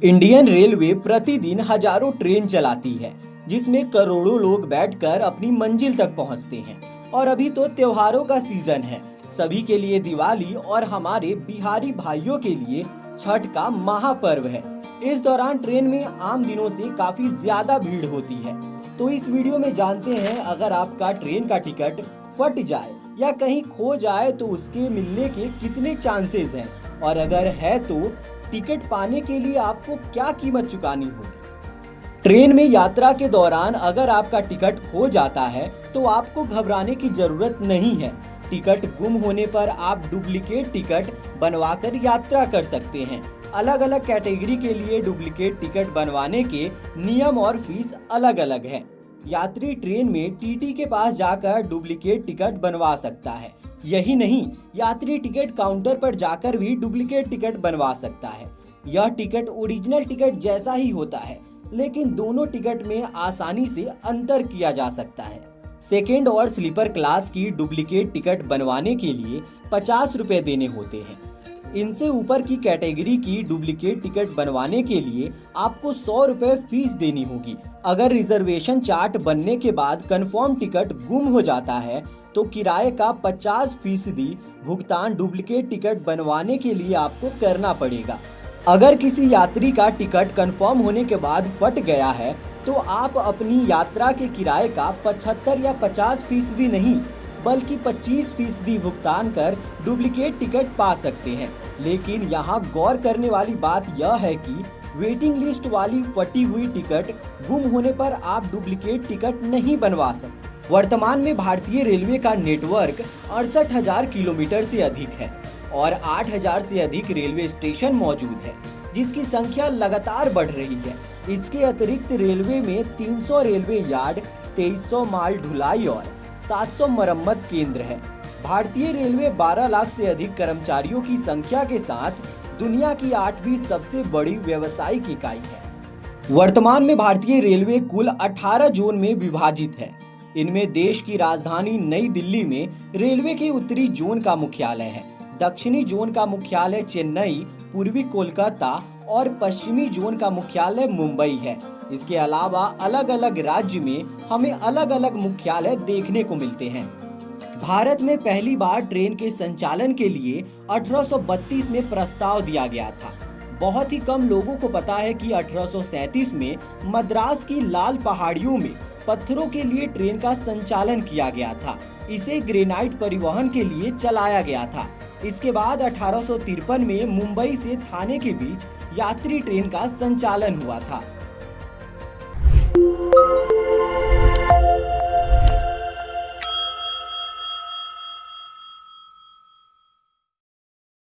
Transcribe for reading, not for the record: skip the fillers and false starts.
Indian railway प्रतिदिन हजारों train चलाती है, जिसमें करोड़ों लोग बैठकर अपनी मंजिल तक पहुंचते हैं। और अभी तो त्योहारों का सीजन है, सभी के लिए दिवाली और हमारे बिहारी भाइयों के लिए छठ का महापर्व है। इस दौरान ट्रेन में आम दिनों से काफी ज्यादा भीड़ होती है। तो इस वीडियो में जानते हैं, अगर आपका ट्रेन का टिकट फट जाए या कहीं खो जाए तो उसके मिलने के कितने चांसेस हैं, और अगर है तो टिकट पाने के लिए आपको क्या कीमत चुकानी होगी। ट्रेन में यात्रा के दौरान अगर आपका टिकट खो जाता है तो आपको घबराने की जरूरत नहीं है। टिकट गुम होने पर आप डुप्लीकेट टिकट बनवाकर यात्रा कर सकते हैं। अलग अलग कैटेगरी के लिए डुप्लीकेट टिकट बनवाने के नियम और फीस अलग अलग है। यात्री ट्रेन में टीटी के पास जाकर डुप्लीकेट टिकट बनवा सकता है। यही नहीं, यात्री टिकट काउंटर पर जाकर भी डुप्लीकेट टिकट बनवा सकता है। यह टिकट ओरिजिनल टिकट जैसा ही होता है, लेकिन दोनों टिकट में आसानी से अंतर किया जा सकता है। सेकेंड और स्लीपर क्लास की डुप्लीकेट टिकट बनवाने के लिए 50 रुपए देने होते हैं। इनसे ऊपर की कैटेगरी की डुप्लीकेट टिकट बनवाने के लिए आपको 100 रुपए फीस देनी होगी। अगर रिजर्वेशन चार्ट बनने के बाद कंफर्म टिकट गुम हो जाता है तो किराए का 50% भुगतान डुप्लीकेट टिकट बनवाने के लिए आपको करना पड़ेगा। अगर किसी यात्री का टिकट कंफर्म होने के बाद फट गया है तो आप अपनी यात्रा के किराए का 75 या 50% नहीं बल्कि 25% भुगतान कर डुप्लीकेट टिकट पा सकते हैं। लेकिन यहाँ गौर करने वाली बात यह है कि वेटिंग लिस्ट वाली फटी हुई टिकट गुम होने पर आप डुप्लीकेट टिकट नहीं बनवा सकते। वर्तमान में भारतीय रेलवे का नेटवर्क 68,000 किलोमीटर से अधिक है और 8,000 से अधिक रेलवे स्टेशन मौजूद है, जिसकी संख्या लगातार बढ़ रही है। इसके अतिरिक्त रेलवे में 300 रेलवे यार्ड, 2300 माल ढुलाई और 700 मरम्मत केंद्र है। भारतीय रेलवे 12 लाख से अधिक कर्मचारियों की संख्या के साथ दुनिया की 8वीं सबसे बड़ी व्यावसायिक इकाई है। वर्तमान में भारतीय रेलवे कुल 18 जोन में विभाजित है। इनमें देश की राजधानी नई दिल्ली में रेलवे के उत्तरी जोन का मुख्यालय है, दक्षिणी जोन का मुख्यालय चेन्नई, पूर्वी कोलकाता और पश्चिमी जोन का मुख्यालय मुंबई है। इसके अलावा अलग अलग राज्य में हमें अलग अलग मुख्यालय देखने को मिलते हैं। भारत में पहली बार ट्रेन के संचालन के लिए 1832 में प्रस्ताव दिया गया था। बहुत ही कम लोगों को पता है कि 1837 में मद्रास की लाल पहाड़ियों में पत्थरों के लिए ट्रेन का संचालन किया गया था। इसे ग्रेनाइट परिवहन के लिए चलाया गया था। इसके बाद 1853 में मुंबई से थाने के बीच यात्री ट्रेन का संचालन हुआ था।